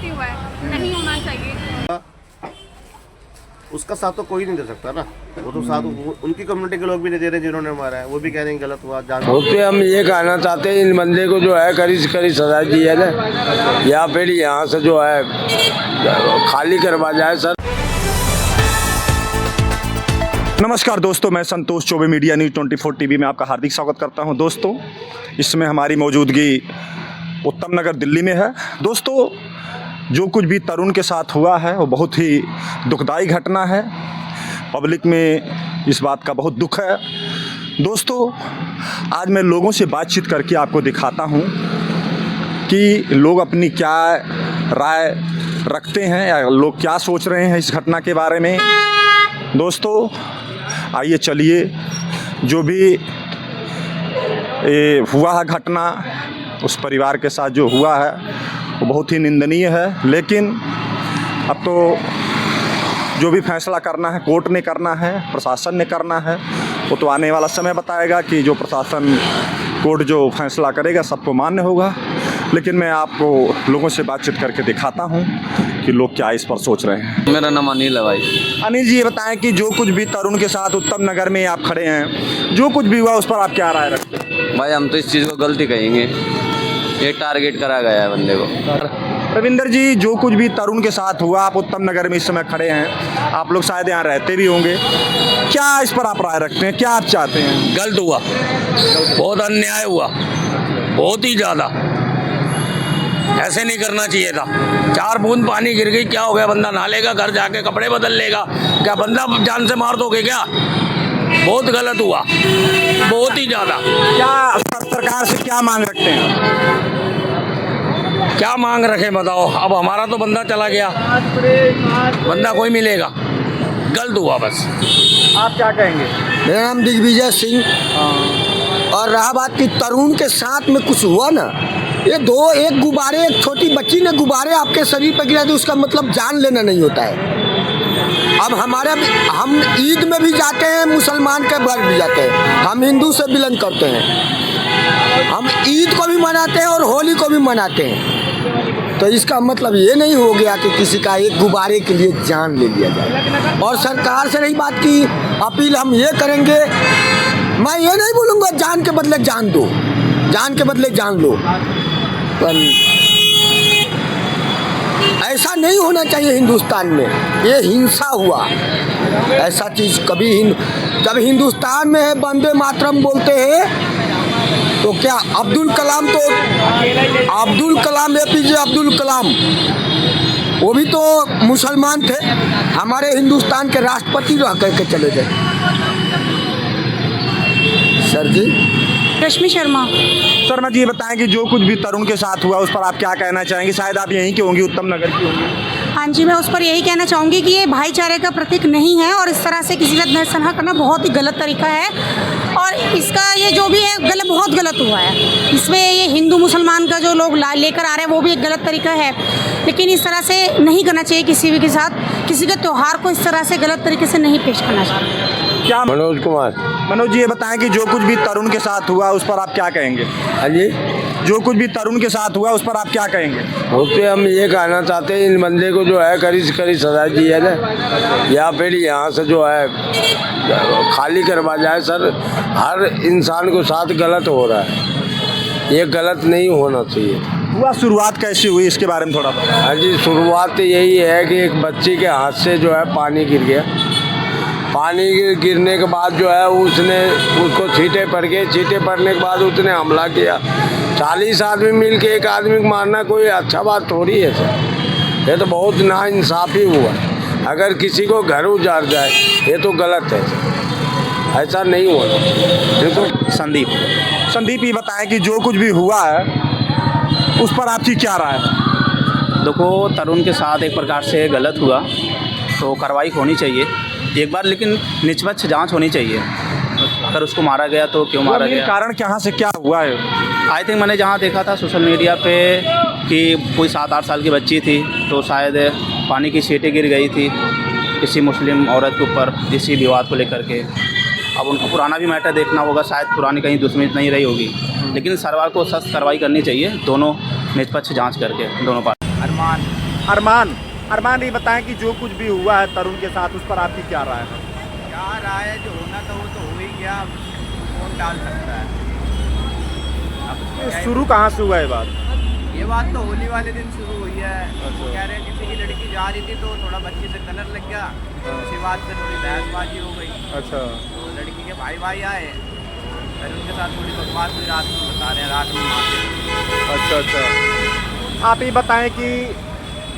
गलती हुआ है, नहीं होना चाहिए। उसका साथ तो कोई नहीं दे सकता ना, वो तो साथ उनकी कम्युनिटी के लोग भी नहीं दे रहे जिन्होंने मारा है, वो भी कह रहे हैं गलत हुआ जान। उसपे हम ये कहना चाहते हैं इन बंदे को जो है कड़ी से कड़ी सजा दी है ना, या फिर यहाँ से जो है खाली करवा जाए सर। नमस्कार दोस्तों, मैं Santosh Choubey media news 24 TV में आपका हार्दिक स्वागत करता हूं। दोस्तों, इसमें हमारी मौजूदगी उत्तम नगर दिल्ली में है। दोस्तों, जो कुछ भी तरुण के साथ हुआ है वो बहुत ही दुखदाई घटना है। पब्लिक में इस बात का बहुत दुख है। दोस्तों, आज मैं लोगों से बातचीत करके आपको दिखाता हूं कि लोग अपनी क्या राय रखते हैं या लोग क्या सोच रहे हैं इस घटना के बारे में। दोस्तों, आइए चलिए, जो भी हुआ है घटना, उस परिवार के साथ जो हुआ है वो बहुत ही निंदनीय है। लेकिन अब तो जो भी फैसला करना है कोर्ट ने करना है, प्रशासन ने करना है। वो तो आने वाला समय बताएगा कि जो प्रशासन कोर्ट जो फैसला करेगा सबको मान्य होगा। लेकिन मैं आपको लोगों से बातचीत करके दिखाता हूँ कि लोग क्या इस पर सोच रहे हैं। मेरा नाम अनिल है भाई। अनिल जी, ये बताएं कि जो कुछ भी तरुण के साथ उत्तम नगर में आप खड़े हैं, जो कुछ भी हुआ उस पर आप क्या राय रखते हैं? भाई हम तो इस चीज़ को गलती कहेंगे, ये टारगेट करा गया है बंदे को। रविंदर जी, जो कुछ भी तरुण के साथ हुआ, आप उत्तम नगर में इस समय खड़े हैं, आप लोग शायद यहाँ रहते भी होंगे, क्या इस पर आप राय रखते हैं, क्या आप चाहते हैं? गलत हुआ, बहुत अन्याय हुआ, बहुत ही ज़्यादा। ऐसे नहीं करना चाहिए था। 4 बूंद पानी गिर गई, क्या हो गया? बंदा नहा लेगा, घर जाके कपड़े बदल लेगा, क्या बंदा जान से मार दोगे क्या? बहुत गलत हुआ, बहुत ही ज़्यादा। क्या सरकार से क्या मांग रखते हैं? क्या मांग रखे बताओ? अब हमारा तो बंदा चला गया, बंदा कोई मिलेगा, गलत हुआ बस। आप क्या कहेंगे? मेरा नाम दिग्विजय सिंह। और रहा बात कि तरुण के साथ में कुछ हुआ ना, ये एक गुब्बारे, एक छोटी बच्ची ने गुब्बारे आपके शरीर पर गिरा तो उसका मतलब जान लेना नहीं होता है। अब हम ईद में भी जाते हैं, मुसलमान के घर भी जाते हैं, हम हिंदू से बिलोंग करते हैं, हम ईद को भी मनाते हैं और होली को भी मनाते हैं। तो इसका मतलब ये नहीं हो गया कि किसी का एक गुब्बारे के लिए जान ले लिया जाए। और सरकार से रही बात की अपील हम ये करेंगे, मैं ये नहीं बोलूँगा जान के बदले जान दो, जान के बदले जान लो, पर ऐसा नहीं होना चाहिए हिंदुस्तान में। ये हिंसा हुआ, ऐसा चीज़ कभी जब हिंदुस्तान में है वंदे मातरम बोलते हैं, तो क्या अब्दुल कलाम APJ अब्दुल कलाम, वो भी तो मुसलमान थे, हमारे हिंदुस्तान के राष्ट्रपति रह करके चले गए। सर जी, रश्मि शर्मा। शर्मा जी, ये बताएं कि जो कुछ भी तरुण के साथ हुआ उस पर आप क्या कहना चाहेंगे? शायद आप यहीं के होंगी, उत्तम नगर की होंगी। हाँ जी, मैं उस पर यही कहना चाहूँगी कि ये भाईचारे का प्रतीक नहीं है और इस तरह से किसी का नरसंहार करना बहुत ही गलत तरीका है। और इसका ये जो भी है बहुत गलत हुआ है। इसमें ये हिंदू मुसलमान का जो लोग लेकर आ रहे हैं वो भी एक गलत तरीका है। लेकिन इस तरह से नहीं करना चाहिए, किसी भी के साथ किसी के त्यौहार को इस तरह से गलत तरीके से नहीं पेश करना चाहिए। क्या मनोज कुमार। मनोज जी, ये बताएं कि जो कुछ भी तरुण के साथ हुआ उस पर आप क्या कहेंगे? हाँ जी, जो कुछ भी तरुण के साथ हुआ उस पर आप क्या कहेंगे? उस पर हम ये कहना चाहते हैं इन बंदे को जो है कड़ी से कड़ी सजा दी है ना, या फिर यहाँ से जो है खाली करवा जाए सर। हर इंसान को साथ गलत हो रहा है, ये गलत नहीं होना चाहिए। हुआ शुरुआत कैसे हुई, इसके बारे में थोड़ा बताएं। हाँ जी, शुरुआत यही है कि एक बच्ची के हाथ से जो है पानी गिर गया। पानी गिरने के बाद जो है उसको छींटे पड़ गए। छींटे पड़ने के बाद उसने हमला किया। 40 आदमी मिल के एक आदमी को मारना कोई अच्छा बात थोड़ी है सर, ये तो बहुत नाइंसाफ़ी हुआ। अगर किसी को घर उजाड़ जाए ये तो गलत है सर, ऐसा नहीं होना चाहिए। तो संदीप, ये बताएं कि जो कुछ भी हुआ है उस पर आपकी क्या राय है? देखो, तरुण के साथ एक प्रकार से गलत हुआ तो कार्रवाई होनी चाहिए एक बार, लेकिन निष्पक्ष जांच होनी चाहिए। अगर उसको मारा गया तो क्यों मारा गया, कारण कहाँ से क्या हुआ है? आई थिंक मैंने जहाँ देखा था सोशल मीडिया पे कि कोई 7-8 साल की बच्ची थी, तो शायद पानी की छींटे गिर गई थी किसी मुस्लिम औरत के ऊपर, इसी विवाद को लेकर के। अब उनको पुराना भी मैटर देखना होगा, शायद पुरानी कहीं दुश्मनी नहीं रही होगी, लेकिन सरकार को सख्त कार्रवाई करनी चाहिए, दोनों निष्पक्ष जांच करके दोनों पार्टी। अरमान अरमान ये बताएं कि जो कुछ भी हुआ है तरुण के साथ उस पर आपकी क्या राय है? क्या राय है, जो होना था वो तो हो ही गया, अब कौन टाल सकता है। ये शुरू कहाँ से हुआ है बात? ये बात तो होली वाले दिन शुरू हुई है। वो कह रहे हैं किसी की लड़की जा रही थी तो थोड़ा बच्ची से कलर लग गया, उसी बात से थोड़ी बहसबाजी हो गई। अच्छा, तो लड़की के भाई आए, फिर उनके साथ थोड़ी बकवास हुई, रात में बता रहे हैं, रात में मारते। अच्छा। आप ये बताएं कि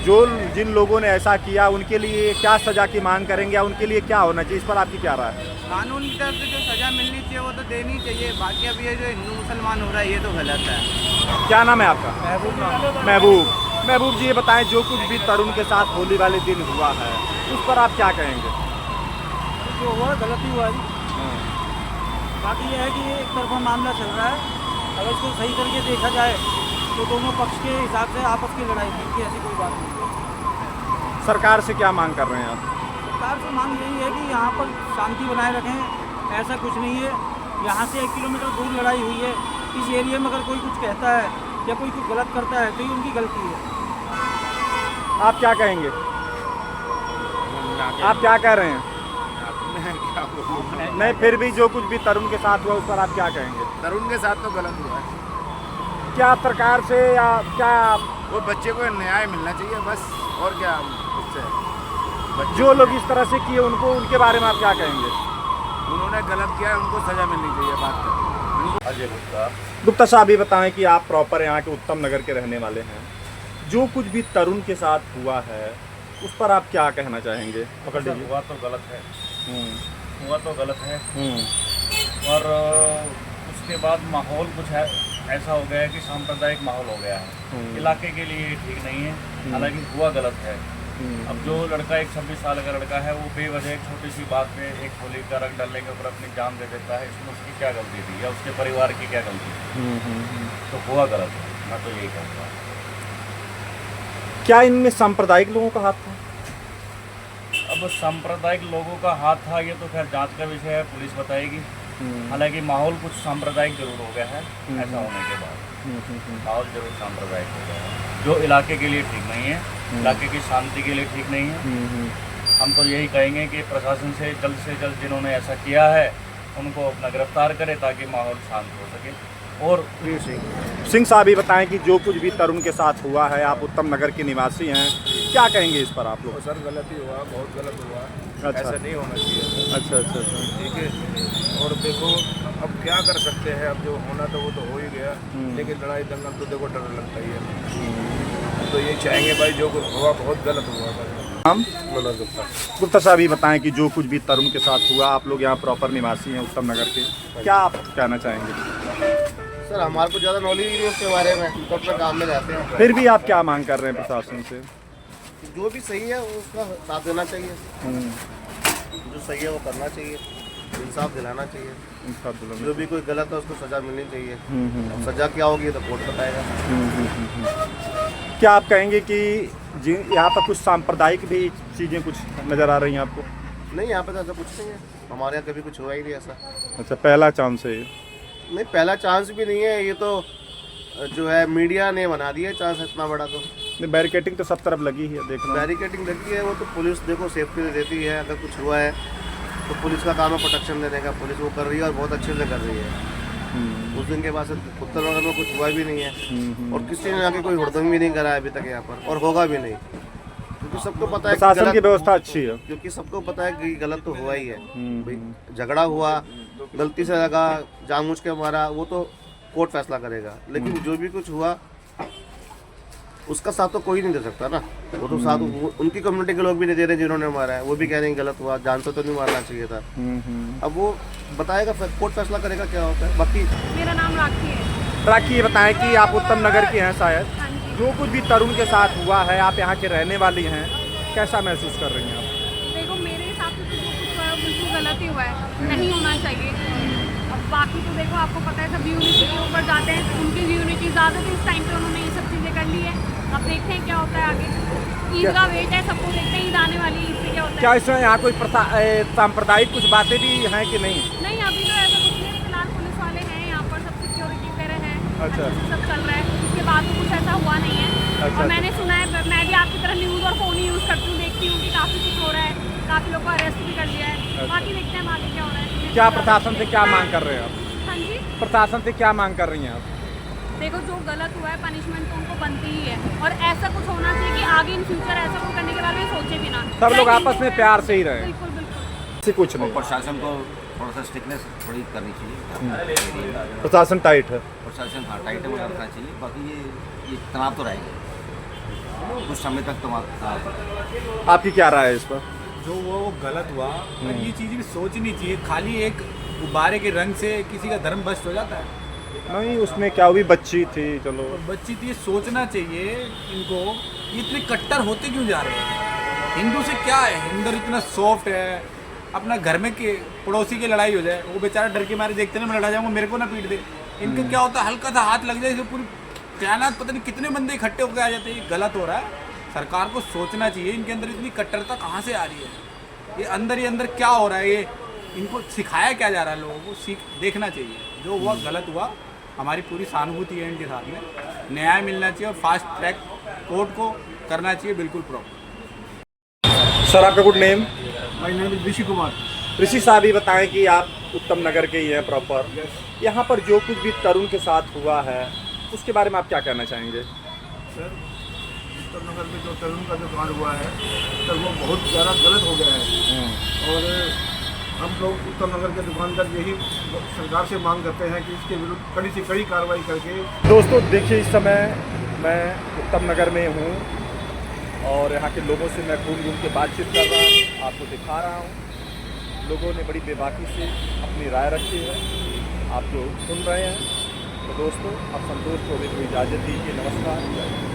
जो जिन लोगों ने ऐसा किया उनके लिए क्या सज़ा की मांग करेंगे या उनके लिए क्या होना चाहिए, इस पर आपकी क्या राय है? कानून की तरफ से जो सज़ा मिलनी चाहिए वो तो देनी चाहिए। बाकी अब ये जो हिंदू मुसलमान हो रहा है ये तो गलत है। क्या नाम है आपका? महबूब जी, ये बताएं जो कुछ भी तरुण के साथ होली वाले दिन हुआ है उस पर आप क्या कहेंगे? जो हुआ गलत ही हुआ जी। बाकी यह है कि एक तरफा मामला चल रहा है, अगर इसको सही करके देखा जाए तो दोनों पक्ष के हिसाब से आपस की लड़ाई थी कि ऐसी कोई बात नहीं है। सरकार से क्या मांग कर रहे हैं आप? सरकार से मांग यही है कि यहाँ पर शांति बनाए रखें, ऐसा कुछ नहीं है। यहाँ से 1 किलोमीटर दूर लड़ाई हुई है, इस एरिया में अगर कोई कुछ कहता है या कोई कुछ गलत करता है तो ये उनकी गलती है। आप क्या कहेंगे? आप क्या कह रहे हैं? नहीं, फिर भी जो कुछ भी तरुण के साथ हुआ उस पर आप क्या कहेंगे? तरुण के साथ तो गलत हुआ है। क्या सरकार से या क्या वो बच्चे को न्याय मिलना चाहिए बस, और क्या उससे। जो लोग इस तरह से किए उनको, उनके बारे में आप क्या कहेंगे? उन्होंने गलत किया, उनको सजा मिलनी चाहिए। बात कर अजय गुप्ता साहब, ये बताएं कि आप प्रॉपर यहाँ के उत्तम नगर के रहने वाले हैं, जो कुछ भी तरुण के साथ हुआ है उस पर आप क्या कहना चाहेंगे? पकड़ लीजिए। हुआ तो गलत है, हुआ तो गलत है, और उसके बाद माहौल कुछ है ऐसा हो गया है कि सांप्रदायिक माहौल हो गया है, इलाके के लिए ठीक नहीं है। हालांकि हुआ गलत है। अब जो लड़का एक 26 साल का लड़का है वो बेवजह एक छोटी सी बात पे एक होली का रंग डालने के ऊपर अपनी जान दे देता है, इसमें उसकी क्या गलती थी या उसके परिवार की क्या गलती थी? तो हुआ गलत है, मैं तो यही कहूँगा। क्या इनमें सांप्रदायिक लोगों का हाथ था? अब सांप्रदायिक लोगों का हाथ था ये तो खैर जांच का विषय है, पुलिस बताएगी। हालांकि माहौल कुछ सांप्रदायिक जरूर हो गया है, ऐसा होने के बाद माहौल जरूर सांप्रदायिक हो गया है, जो इलाके के लिए ठीक नहीं है, इलाके की शांति के लिए ठीक नहीं है। हम तो यही कहेंगे कि प्रशासन से जल्द जिन्होंने ऐसा किया है उनको अपना गिरफ्तार करे ताकि माहौल शांत हो सके। और सिंह साहब, ये बताएं कि जो कुछ भी तरुण के साथ हुआ है, आप उत्तम नगर के निवासी हैं, क्या कहेंगे इस पर आप लोग? सर गलत ही हुआ, बहुत गलत हुआ। अच्छा। ऐसा नहीं होना चाहिए। अच्छा। ठीक है, और देखो अब क्या कर सकते हैं, अब जो होना था वो तो हो ही गया, लेकिन लड़ाई दंगल तो देखो डर लगता ही है। तो ये चाहेंगे भाई जो कुछ हुआ बहुत गलत हुआ था। हम गुप्ता साहब, ये बताएं कि जो कुछ भी तरुण के साथ हुआ, आप लोग यहाँ प्रॉपर निवासी हैं उत्तम नगर के, क्या आप कहना चाहेंगे? सर हमारे को ज़्यादा नॉलेज ही नहीं उसके बारे में, तो अपने काम में रहते हैं। फिर भी आप क्या मांग कर रहे हैं प्रशासन से? जो भी सही है उसका साथ देना चाहिए, जो सही है वो करना चाहिए, इंसाफ दिलाना चाहिए। जो भी कोई गलत है उसको सज़ा मिलनी चाहिए। अब सज़ा क्या होगी तो कोर्ट बताएगा। क्या आप कहेंगे कि यहाँ पर कुछ सांप्रदायिक भी चीज़ें कुछ नज़र आ रही हैं आपको? नहीं, यहाँ पे तो ऐसा कुछ नहीं है, हमारे यहाँ कभी कुछ हुआ ही नहीं ऐसा। अच्छा, पहला चांस है ये? नहीं, पहला चांस भी नहीं है, ये तो जो है मीडिया ने बना दिया चांस इतना बड़ा। तो नहीं, बैरिकेटिंग तो सब तरफ लगी है, देख रहा हूँ। बैरिकेटिंग लगी है, वो तो पुलिस देखो सेफ्टी देती है। अगर कुछ हुआ है तो पुलिस का काम है प्रोटेक्शन देने का, पुलिस वो कर रही है और बहुत अच्छे से कर रही है। उस दिन के बाद उत्तर नगर में कुछ हुआ भी नहीं है, और किसी ने आके कोई हुड़दंग भी नहीं करा है अभी तक यहाँ पर, और होगा भी नहीं, क्योंकि सबको पता है प्रशासन की व्यवस्था अच्छी है, क्योंकि सबको पता है कि गलत तो हुआ ही है। भाई झगड़ा हुआ, गलती से लगा, जानबूझ के मारा, वो तो कोर्ट फैसला करेगा। लेकिन जो भी कुछ हुआ उसका साथ तो कोई नहीं दे सकता ना, वो तो साथ उनकी कम्युनिटी के लोग भी नहीं दे रहे जिन्होंने मारा है, वो भी कह रहे हैं गलत हुआ, जान से तो नहीं मारना चाहिए था। अब वो बताएगा, कोर्ट फैसला करेगा क्या होता है। बाकी मेरा नाम राखी है। राखी, ये बताएं कि आप उत्तम नगर के हैं शायद, जो कुछ भी तरुण के साथ हुआ है, आप यहाँ के रहने वाली हैं, कैसा महसूस कर रही हैं आप? देखो मेरे हिसाब से तो जो कुछ हुआ है बिल्कुल गलत ही हुआ है, नहीं होना चाहिए। अब बाकी तो देखो आपको पता है सब यूनिटी के ऊपर जाते हैं, उनकी यूनिटी ज़्यादा थी इस टाइम पे, उन्होंने ये सब चीज़ें कर ली है। अब देखते हैं क्या होता है आगे। ईद का वेट है, सबको देखते हैं ईद आने वाली है, ईद से क्या होता है। क्या इसमें यहाँ कोई सांप्रदायिक कुछ बातें भी हैं कि नहीं? नहीं, अभी तो ऐसा कुछ नहीं, फिलहाल पुलिस वाले हैं यहाँ पर, सब सिक्योरिटी वगैरह है, अच्छा, सब चल रहा है। उसके बाद तो कुछ ऐसा हुआ नहीं है। और मैंने सुना है, मैं भी आपकी ज़्यादातर न्यूज़ और फ़ोन ही यूज़ करती हूँ, देखती हूँ कि काफ़ी कुछ हो रहा है, काफ़ी लोग को अरेस्ट भी कर लिया है। बाकी देखते हैं आगे क्या हो रहा है। क्या प्रशासन से क्या मांग कर रहे हैं आप? हाँ जी, प्रशासन से क्या मांग कर रही हैं आप? देखो जो गलत हुआ है पनिशमेंट तो उनको बनती ही है, और ऐसा कुछ होना चाहिए कि आगे इन फ्यूचर ऐसा कुछ करने के बारे में सोचे भी ना। सब लोग आपस में प्यार से ही रहें। बिल्कुल बिल्कुल। ऐसे कुछ नहीं, प्रशासन को थोड़ा सा स्ट्रिक्टनेस थोड़ी करनी चाहिए। प्रशासन टाइट है। प्रशासन हाँ टाइट है, रखना चाहिए। बाकी ये तनाव तो रहेगा कुछ समय तक। तनाव आपकी क्या राय है इस पर? जो वो गलत हुआ, पर ये चीज़ भी सोचनी चाहिए। खाली एक गुब्बारे के रंग से किसी का धर्म भ्रष्ट हो जाता है? नहीं, उसमें क्या हुई, बच्ची थी, चलो बच्ची थी, ये सोचना चाहिए इनको। ये इतने कट्टर होते क्यों जा रहे हैं? हिंदू से क्या है, हिंदू इतना सॉफ्ट है। अपना घर में के पड़ोसी की लड़ाई हो जाए, वो बेचारा डर के मारे देखते ना मैं लड़ा जाऊँगा, मेरे को ना पीट दे। इनका क्या होता है, हल्का सा हाथ लग जाए तो पूरी कायनात पता नहीं कितने बंदे इकट्ठे होकर आ जाते हैं। ये गलत हो रहा है, सरकार को सोचना चाहिए। इनके अंदर इतनी कट्टरता कहाँ से आ रही है? ये अंदर ही अंदर क्या हो रहा है? ये इनको सिखाया क्या जा रहा है? लोगों को देखना चाहिए। जो हुआ गलत हुआ, हमारी पूरी सहानुभूति है इनके साथ में। न्याय मिलना चाहिए और फास्ट ट्रैक कोर्ट को करना चाहिए बिल्कुल प्रॉपर। सर आपका good name? My name is Rishi Kumar. Rishi साहब ही बताएं कि आप उत्तम नगर के ही हैं प्रॉपर। यहाँ पर जो कुछ भी तरुण के साथ हुआ है उसके बारे में आप क्या कहना चाहेंगे? सर, उत्तम नगर में जो तरुण का जो कांड हुआ है सर, वो बहुत ज़्यादा गलत हो गया है। और हम लोग उत्तम नगर के दुकानदार यही सरकार से मांग करते हैं कि इसके विरुद्ध कड़ी से कड़ी कार्रवाई करके। दोस्तों देखिए, इस समय मैं उत्तम नगर में हूँ और यहाँ के लोगों से मैं घूम के बातचीत कर रहा हूँ, आपको दिखा रहा हूँ। लोगों ने बड़ी बेबाकी से अपनी राय रखी है, आप जो सुन रहे हैं। तो दोस्तों, अब संतोष चौबे को इजाज़त दीजिए। नमस्कार।